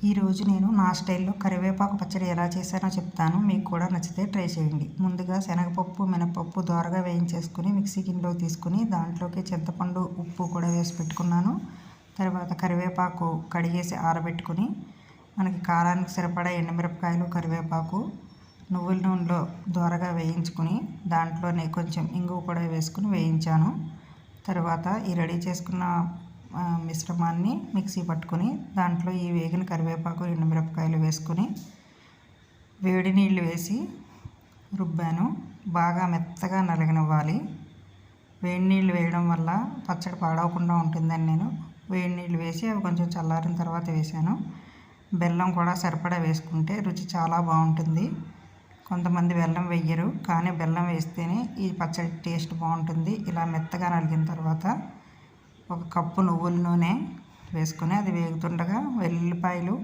ఈరోజు నేను నా స్టైల్లో కరివేపాకు పచ్చడి ఎలా చేశానో చెప్తాను. మీకు కూడా నచ్చితే ట్రై చేయండి. ముందుగా శనగపప్పు, మినపప్పు దోరగా వేయించేసుకుని మిక్సీ గిన్నెలోకి తీసుకుని దాంట్లోకి చింతపండు, ఉప్పు కూడా వేసి పెట్టుకున్నాను. తర్వాత కరివేపాకు కడిగేసి ఆరబెట్టుకుని మనకి కారానికి సరిపడా ఎండుమిరపకాయలు, కరివేపాకు నువ్వుల నూనెలో దోరగా వేయించుకుని దాంట్లోనే కొంచెం ఇంగువ కూడా వేసుకుని వేయించాను. తర్వాత ఈ రెడీ చేసుకున్న మిశ్రమాన్ని మిక్సీ పట్టుకొని దాంట్లో ఈ వేగిన కరివేపాకు, ఎండుమిరపకాయలు వేసుకొని వేడి నీళ్ళు వేసి రుబ్బాను. బాగా మెత్తగా నలగనివ్వాలి. వేడి నీళ్ళు వేయడం వల్ల పచ్చడి పాడవకుండా ఉంటుందని నేను వేడి నీళ్ళు వేసి అవి కొంచెం చల్లారిన తర్వాత వేసాను. బెల్లం కూడా సరిపడా వేసుకుంటే రుచి చాలా బాగుంటుంది. కొంతమంది బెల్లం వేయరు, కానీ బెల్లం వేస్తేనే ఈ పచ్చడి టేస్ట్ బాగుంటుంది. ఇలా మెత్తగా నలిగిన తర్వాత ఒక కప్పు నువ్వుల నూనె వేసుకొని అది వేగుతుండగా వెల్లుల్లిపాయలు,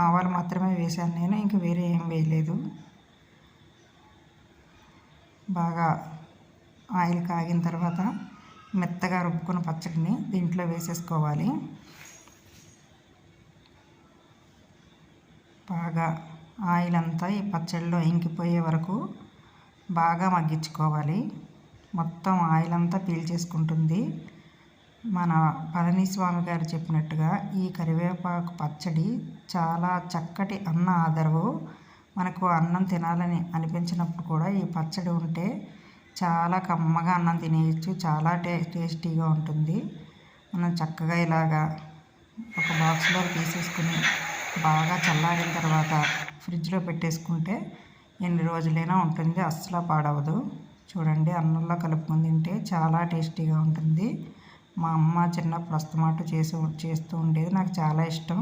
ఆవాలు మాత్రమే వేసాను నేను, ఇంక వేరే ఏం వేయలేదు. బాగా ఆయిల్ కాగిన తర్వాత మెత్తగా రుబ్బుకున్న పచ్చడిని దీంట్లో వేసేసుకోవాలి. బాగా ఆయిల్ అంతా ఈ పచ్చడిలో ఇంకిపోయే వరకు బాగా మగ్గించుకోవాలి. మొత్తం ఆయిల్ అంతా పీల్చేసుకుంటుంది. మన పళనిస్వామి గారు చెప్పినట్టుగా ఈ కరివేపాకు పచ్చడి చాలా చక్కటి అన్న ఆదరవు. మనకు అన్నం తినాలని అనిపించినప్పుడు కూడా ఈ పచ్చడి ఉంటే చాలా కమ్మగా అన్నం తినేయచ్చు. చాలా టేస్టీగా ఉంటుంది. మనం చక్కగా ఇలాగా ఒక బాక్స్లో తీసేసుకుని బాగా చల్లారిన తర్వాత ఫ్రిడ్జ్లో పెట్టేసుకుంటే ఎన్ని రోజులైనా ఉంటుంది, అస్సలు పాడవదు. చూడండి, అన్నంలో కలుపుకొని తింటే చాలా టేస్టీగా ఉంటుంది. మా అమ్మ చిన్నప్పుడు అస్తమాటు చేస్తూ ఉండేది, నాకు చాలా ఇష్టం.